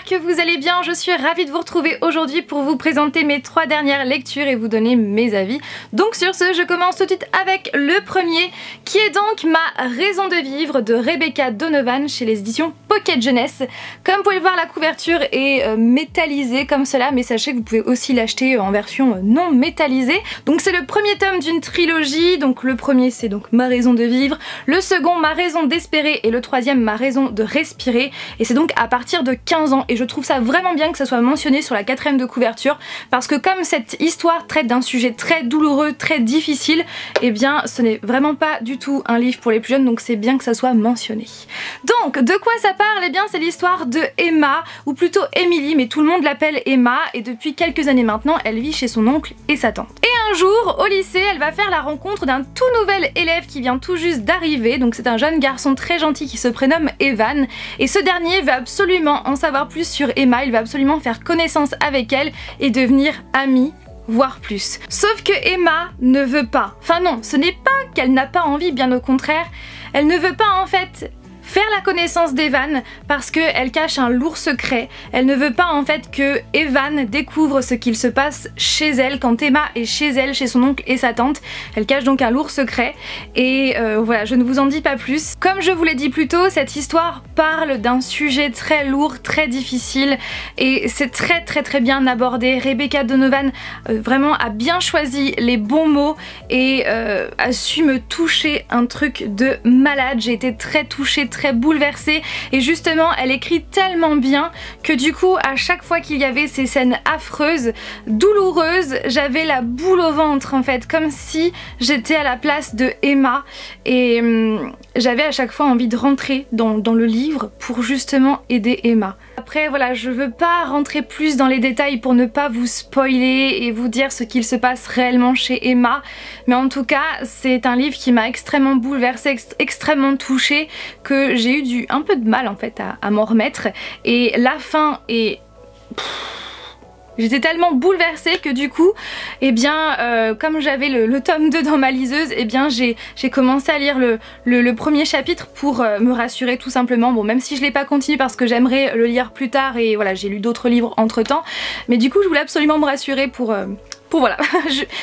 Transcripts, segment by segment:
que vous allez bien, je suis ravie de vous retrouver aujourd'hui pour vous présenter mes 3 dernières lectures et vous donner mes avis. Donc sur ce, je commence tout de suite avec le premier qui est donc Ma raison de vivre de Rebecca Donovan chez les éditions Pocket Jeunesse. Comme vous pouvez le voir, la couverture est métallisée comme cela, mais sachez que vous pouvez aussi l'acheter en version non métallisée. Donc c'est le premier tome d'une trilogie, donc le premier c'est donc Ma raison de vivre, le second Ma raison d'espérer et le troisième Ma raison de respirer, et c'est donc à partir de 15 ans, et je trouve ça vraiment bien que ça soit mentionné sur la 4e de couverture parce que comme cette histoire traite d'un sujet très douloureux, très difficile, et bien ce n'est vraiment pas du tout un livre pour les plus jeunes, donc c'est bien que ça soit mentionné. Donc de quoi ça parle? Eh bien c'est l'histoire de Emma, ou plutôt Emily, mais tout le monde l'appelle Emma, et depuis quelques années maintenant elle vit chez son oncle et sa tante. Et un jour au lycée elle va faire la rencontre d'un tout nouvel élève qui vient tout juste d'arriver, donc c'est un jeune garçon très gentil qui se prénomme Evan, et ce dernier veut absolument en savoir plus sur Emma, il va absolument faire connaissance avec elle et devenir ami, voire plus. Sauf que Emma ne veut pas. Enfin non, ce n'est pas qu'elle n'a pas envie, bien au contraire, elle ne veut pas en fait faire la connaissance d'Evan parce qu'elle cache un lourd secret. Elle ne veut pas en fait que Evan découvre ce qu'il se passe chez elle quand Emma est chez elle, chez son oncle et sa tante. Elle cache donc un lourd secret et voilà, je ne vous en dis pas plus. Comme je vous l'ai dit plus tôt, cette histoire parle d'un sujet très lourd, très difficile, et c'est très bien abordé. Rebecca Donovan vraiment a bien choisi les bons mots et a su me toucher un truc de malade. J'ai été très touchée, très bouleversée, et justement elle écrit tellement bien que du coup à chaque fois qu'il y avait ces scènes affreuses, douloureuses, j'avais la boule au ventre en fait, comme si j'étais à la place de Emma, et j'avais à chaque fois envie de rentrer dans le livre pour justement aider Emma. Après voilà, je veux pas rentrer plus dans les détails pour ne pas vous spoiler et vous dire ce qu'il se passe réellement chez Emma, mais en tout cas c'est un livre qui m'a extrêmement bouleversée, extrêmement touchée, que j'ai eu un peu de mal en fait à m'en remettre, et la fin est... J'étais tellement bouleversée que du coup, eh bien, comme j'avais le tome 2 dans ma liseuse, eh bien j'ai commencé à lire le premier chapitre pour me rassurer tout simplement. Bon, même si je l'ai pas continué parce que j'aimerais le lire plus tard, et voilà, j'ai lu d'autres livres entre temps, mais du coup je voulais absolument me rassurer pour voilà.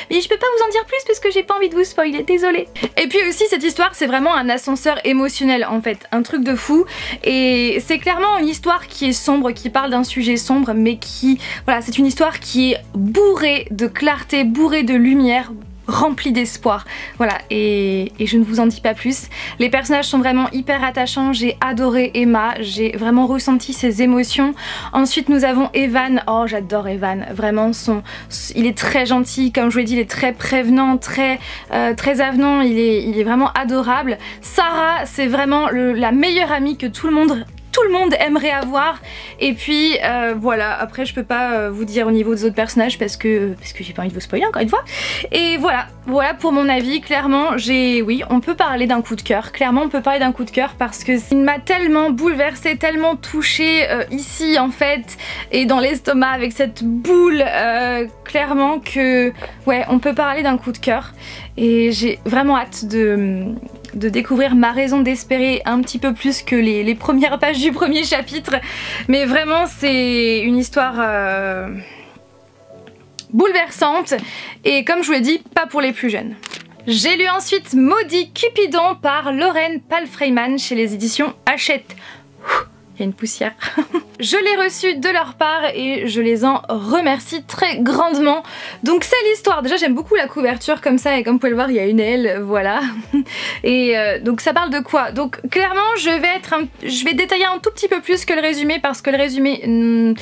Mais je peux pas vous en dire plus parce que j'ai pas envie de vous spoiler, désolée. Et puis aussi cette histoire c'est vraiment un ascenseur émotionnel en fait, un truc de fou, et c'est clairement une histoire qui est sombre, qui parle d'un sujet sombre, mais qui, voilà, c'est une histoire qui est bourrée de clarté, bourrée de lumière, rempli d'espoir, voilà, et je ne vous en dis pas plus. Les personnages sont vraiment hyper attachants, j'ai adoré Emma, j'ai vraiment ressenti ses émotions. Ensuite nous avons Evan, oh j'adore Evan, vraiment il est très gentil, comme je vous l'ai dit, il est très prévenant, très avenant, il est vraiment adorable. Sarah c'est vraiment la meilleure amie que tout le monde aimerait avoir, et puis voilà, après je peux pas vous dire au niveau des autres personnages parce que j'ai pas envie de vous spoiler encore une fois, et voilà pour mon avis. Clairement oui, on peut parler d'un coup de cœur, clairement on peut parler d'un coup de cœur parce que il m'a tellement bouleversée, tellement touchée ici en fait, et dans l'estomac avec cette boule, clairement que ouais, on peut parler d'un coup de cœur, et j'ai vraiment hâte de découvrir Ma raison d'espérer un petit peu plus que les premières pages du premier chapitre, mais vraiment c'est une histoire bouleversante, et comme je vous l'ai dit, pas pour les plus jeunes. J'ai lu ensuite Maudit Cupidon par Lauren Palfreyman chez les éditions Hachette. Il y a une poussière. Je l'ai reçu de leur part et je les en remercie très grandement. Donc c'est l'histoire, déjà j'aime beaucoup la couverture comme ça, et comme vous pouvez le voir il y a une aile, voilà. Et donc ça parle de quoi? Donc clairement je vais détailler un tout petit peu plus que le résumé, parce que le résumé,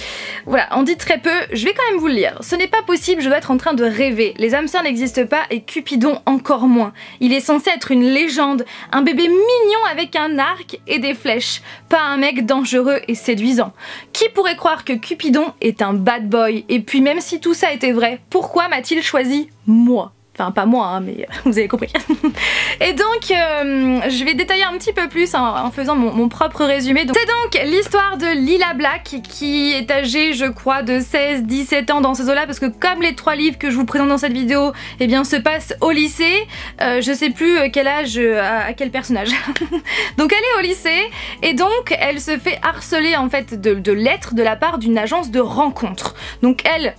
voilà, on dit très peu. Je vais quand même vous le lire. Ce n'est pas possible, je dois être en train de rêver. Les âmes sœurs n'existent pas et Cupidon encore moins. Il est censé être une légende, un bébé mignon avec un arc et des flèches, pas un mec dangereux et séduisant. Qui pourrait croire que Cupidon est un bad boy? Et puis même si tout ça était vrai, pourquoi m'a-t-il choisi moi? Enfin pas moi, hein, mais vous avez compris. Et donc je vais détailler un petit peu plus en faisant mon propre résumé. C'est donc l'histoire de Lila Black qui est âgée je crois de 16-17 ans dans ces eaux-là, parce que comme les 3 livres que je vous présente dans cette vidéo eh bien se passent au lycée, je sais plus quel âge à quel personnage. Donc elle est au lycée et donc elle se fait harceler en fait de lettres de la part d'une agence de rencontres. Donc elle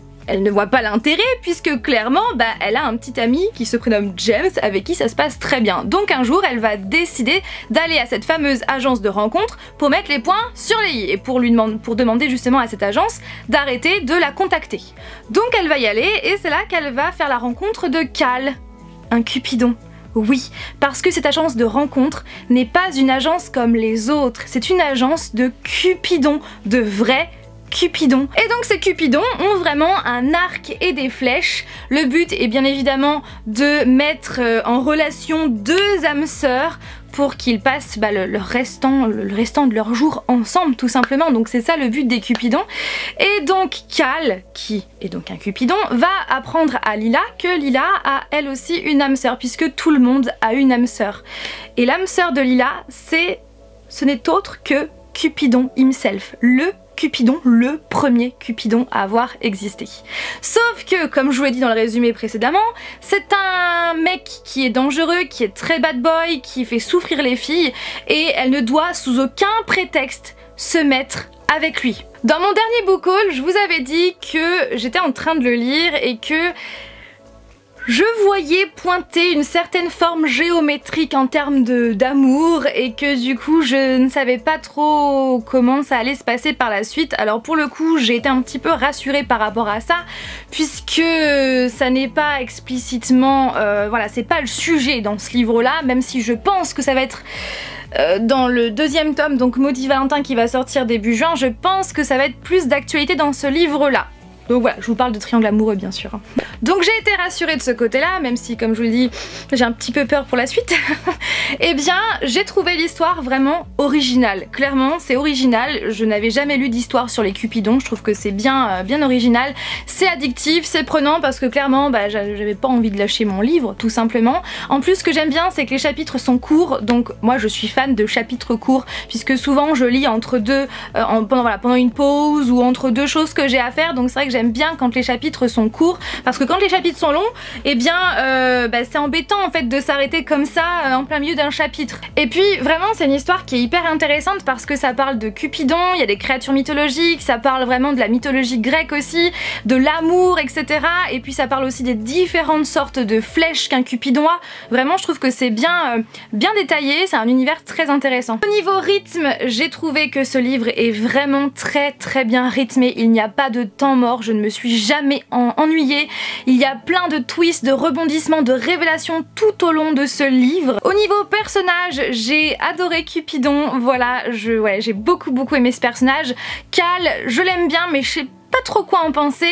ne voit pas l'intérêt puisque clairement elle a un petit ami qui se prénomme James avec qui ça se passe très bien. Donc un jour elle va décider d'aller à cette fameuse agence de rencontre pour mettre les points sur les i et pour demander justement à cette agence d'arrêter de la contacter. Donc elle va y aller et c'est là qu'elle va faire la rencontre de Cal, un Cupidon. Oui, parce que cette agence de rencontre n'est pas une agence comme les autres, c'est une agence de Cupidon, de vrais Cupidon. Et donc ces Cupidons ont vraiment un arc et des flèches. Le but est bien évidemment de mettre en relation 2 âmes sœurs pour qu'ils passent le restant de leur jour ensemble tout simplement. Donc c'est ça le but des Cupidons. Et donc Cal, qui est donc un Cupidon, va apprendre à Lila que Lila a elle aussi une âme sœur, puisque tout le monde a une âme sœur. Et l'âme sœur de Lila, ce n'est autre que Cupidon himself, le Cupidon, le premier Cupidon à avoir existé. Sauf que, comme je vous l'ai dit dans le résumé précédemment, c'est un mec qui est dangereux, qui est très bad boy, qui fait souffrir les filles, et elle ne doit sous aucun prétexte se mettre avec lui. Dans mon dernier book haul, je vous avais dit que j'étais en train de le lire et que je voyais pointer une certaine forme géométrique en termes d'amour et que du coup je ne savais pas trop comment ça allait se passer par la suite. Alors pour le coup j'ai été un petit peu rassurée par rapport à ça puisque ça n'est pas explicitement, voilà, c'est pas le sujet dans ce livre là, même si je pense que ça va être dans le 2e tome, donc Maudit Valentin qui va sortir début juin, je pense que ça va être plus d'actualité dans ce livre là. Donc voilà, je vous parle de triangle amoureux bien sûr. Donc j'ai été rassurée de ce côté-là, même si comme je vous le dis, j'ai un petit peu peur pour la suite. Eh bien, j'ai trouvé l'histoire vraiment originale. Clairement, c'est original. Je n'avais jamais lu d'histoire sur les Cupidons. Je trouve que c'est bien original. C'est addictif, c'est prenant parce que clairement, j'avais pas envie de lâcher mon livre, tout simplement. En plus, ce que j'aime bien, c'est que les chapitres sont courts. Donc moi, je suis fan de chapitres courts, puisque souvent je lis entre deux, pendant une pause ou entre 2 choses que j'ai à faire. Donc c'est vrai que j'aime bien quand les chapitres sont courts, parce que quand les chapitres sont longs, eh bien c'est embêtant en fait de s'arrêter comme ça en plein milieu d'un chapitre. Et puis vraiment c'est une histoire qui est hyper intéressante parce que ça parle de Cupidon, il y a des créatures mythologiques, ça parle vraiment de la mythologie grecque aussi, de l'amour, etc. Et puis ça parle aussi des différentes sortes de flèches qu'un Cupidon a. Vraiment je trouve que c'est bien détaillé, c'est un univers très intéressant. Au niveau rythme, j'ai trouvé que ce livre est vraiment très bien rythmé, il n'y a pas de temps mort, je ne me suis jamais ennuyée. Il y a plein de twists, de rebondissements, de révélations tout au long de ce livre. Au niveau personnage, j'ai adoré Cupidon, voilà, j'ai beaucoup aimé ce personnage. Cal, je l'aime bien mais je sais pas trop quoi en penser.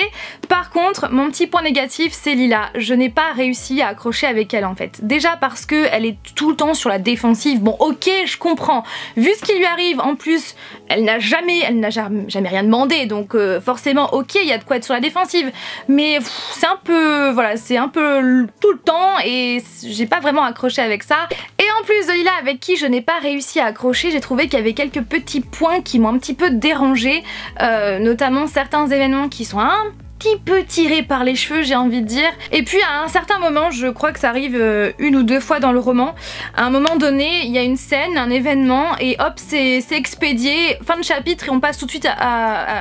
Par contre, mon petit point négatif, c'est Lila. Je n'ai pas réussi à accrocher avec elle en fait. Déjà parce que elle est tout le temps sur la défensive. Bon, ok, je comprends. Vu ce qui lui arrive, en plus, elle n'a jamais rien demandé. Donc forcément, ok, il y a de quoi être sur la défensive. Mais c'est un peu, voilà, c'est un peu tout le temps et j'ai pas vraiment accroché avec ça. Et en plus de Lila, avec qui je n'ai pas réussi à accrocher, j'ai trouvé qu'il y avait quelques petits points qui m'ont un petit peu dérangée, notamment certains événements qui sont un petit peu tirés par les cheveux, j'ai envie de dire. Et puis à un certain moment, je crois que ça arrive 1 ou 2 fois dans le roman, à un moment donné il y a une scène, un événement et hop c'est expédié, fin de chapitre et on passe tout de suite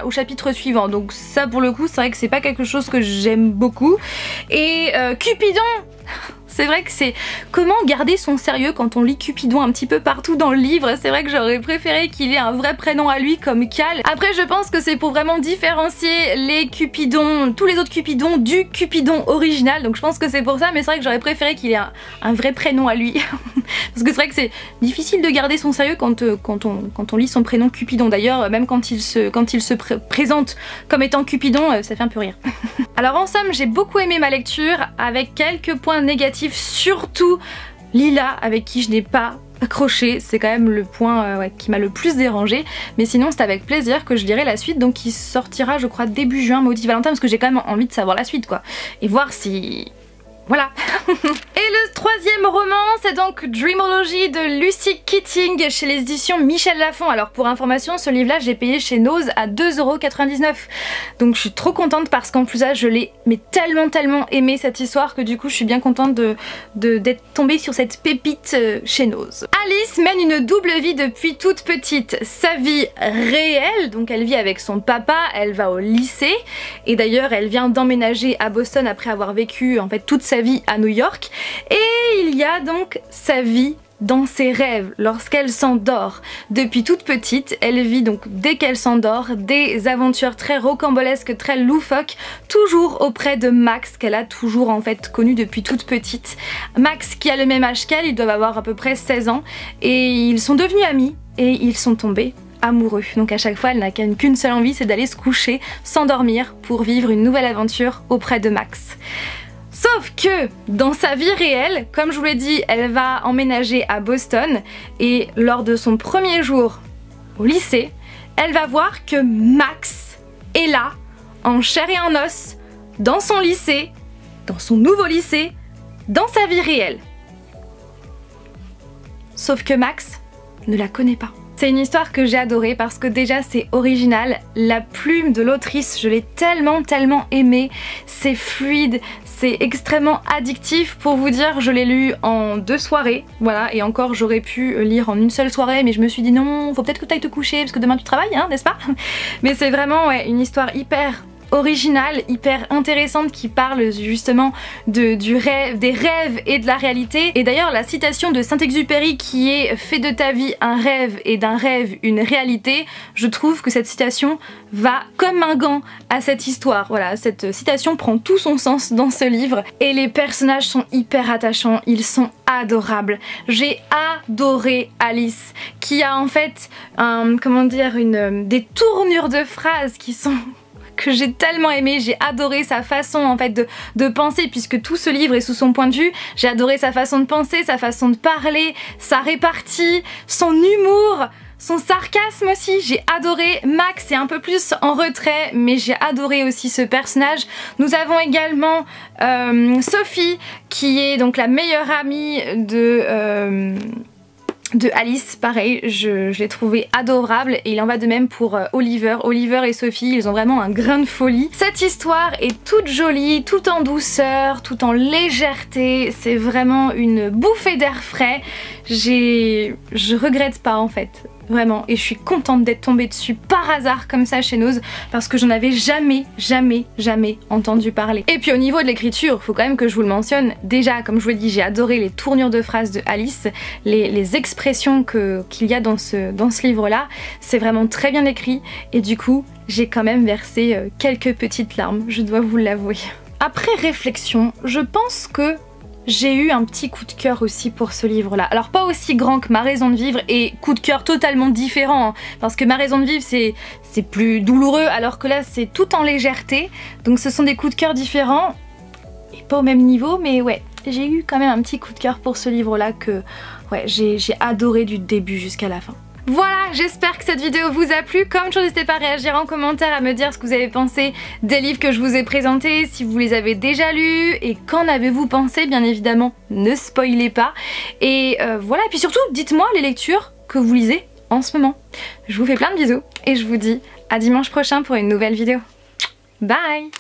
au chapitre suivant. Donc ça pour le coup c'est vrai que c'est pas quelque chose que j'aime beaucoup. Et Cupidon, c'est vrai que c'est comment garder son sérieux quand on lit Cupidon un petit peu partout dans le livre. C'est vrai que j'aurais préféré qu'il ait un vrai prénom à lui comme Cal. Après je pense que c'est pour vraiment différencier les Cupidons, tous les autres Cupidons du Cupidon original. Donc je pense que c'est pour ça, mais c'est vrai que j'aurais préféré qu'il ait un vrai prénom à lui. Parce que c'est vrai que c'est difficile de garder son sérieux quand on lit son prénom Cupidon. D'ailleurs même quand il se présente comme étant Cupidon, ça fait un peu rire. Alors en somme j'ai beaucoup aimé ma lecture avec quelques points négatifs, surtout Lila avec qui je n'ai pas accroché, c'est quand même le point qui m'a le plus dérangé, mais sinon c'est avec plaisir que je lirai la suite, donc qui sortira je crois début juin, Maudit Valentin, parce que j'ai quand même envie de savoir la suite quoi, et voir si Voilà. Et le troisième roman, c'est donc Dreamology de Lucy Keating chez les éditions Michel Lafon. Alors pour information, ce livre-là, j'ai payé chez Nose à 2,99 €. Donc je suis trop contente parce qu'en plus là, je l'ai tellement aimé cette histoire que du coup, je suis bien contente d'être tombée sur cette pépite chez Nose. Alice mène une double vie depuis toute petite. Sa vie réelle, donc elle vit avec son papa, elle va au lycée et d'ailleurs elle vient d'emménager à Boston après avoir vécu en fait toute sa vie à New York. Et il y a donc sa vie dans ses rêves lorsqu'elle s'endort. Depuis toute petite, elle vit donc dès qu'elle s'endort des aventures très rocambolesques, très loufoques, toujours auprès de Max qu'elle a toujours en fait connu depuis toute petite. Max qui a le même âge qu'elle, ils doivent avoir à peu près 16 ans et ils sont devenus amis et ils sont tombés amoureux. Donc à chaque fois, elle n'a qu'une seule envie, c'est d'aller se coucher, s'endormir pour vivre une nouvelle aventure auprès de Max. Sauf que dans sa vie réelle, comme je vous l'ai dit, elle va emménager à Boston et lors de son premier jour au lycée, elle va voir que Max est là, en chair et en os, dans son lycée, dans son nouveau lycée, dans sa vie réelle. Sauf que Max ne la connaît pas. C'est une histoire que j'ai adorée parce que déjà c'est original, la plume de l'autrice je l'ai tellement aimée, c'est fluide, c'est extrêmement addictif. Pour vous dire, je l'ai lu en 2 soirées, voilà, et encore j'aurais pu lire en une seule soirée mais je me suis dit non, faut peut-être que tu ailles te coucher parce que demain tu travailles, hein, n'est-ce pas? Mais c'est vraiment ouais, une histoire hyper originale, hyper intéressante qui parle justement des rêves et de la réalité. Et d'ailleurs la citation de Saint-Exupéry qui est « Fais de ta vie un rêve et d'un rêve une réalité », je trouve que cette citation va comme un gant à cette histoire. Voilà, cette citation prend tout son sens dans ce livre et les personnages sont hyper attachants, ils sont adorables. J'ai adoré Alice qui a en fait comment dire, des tournures de phrases qui sont que j'ai tellement aimé. J'ai adoré sa façon en fait de penser puisque tout ce livre est sous son point de vue. J'ai adoré sa façon de penser, sa façon de parler, sa répartie, son humour, son sarcasme aussi. J'ai adoré. Max est un peu plus en retrait mais j'ai adoré aussi ce personnage. Nous avons également Sophie qui est donc la meilleure amie de Alice, pareil, je l'ai trouvé adorable et il en va de même pour Oliver. Oliver et Sophie, ils ont vraiment un grain de folie. Cette histoire est toute jolie, tout en douceur, tout en légèreté, c'est vraiment une bouffée d'air frais. Je regrette pas en fait, vraiment, et je suis contente d'être tombée dessus par hasard comme ça chez Nose parce que j'en avais jamais entendu parler. Et puis au niveau de l'écriture, faut quand même que je vous le mentionne, déjà comme je vous l'ai dit, j'ai adoré les tournures de phrases de Alice, les expressions qu'il y a dans ce livre là, c'est vraiment très bien écrit et du coup j'ai quand même versé quelques petites larmes, je dois vous l'avouer. Après réflexion, je pense que j'ai eu un petit coup de cœur aussi pour ce livre là. Alors pas aussi grand que Ma raison de vivre et coup de cœur totalement différent hein, parce que Ma raison de vivre c'est plus douloureux alors que là c'est tout en légèreté. Donc ce sont des coups de cœur différents et pas au même niveau mais ouais, j'ai eu quand même un petit coup de cœur pour ce livre là que ouais, j'ai adoré du début jusqu'à la fin. Voilà, j'espère que cette vidéo vous a plu. Comme toujours, n'hésitez pas à réagir en commentaire, à me dire ce que vous avez pensé des livres que je vous ai présentés, si vous les avez déjà lus et qu'en avez-vous pensé, bien évidemment, ne spoilez pas. Et voilà, et puis surtout, dites-moi les lectures que vous lisez en ce moment. Je vous fais plein de bisous et je vous dis à dimanche prochain pour une nouvelle vidéo. Bye!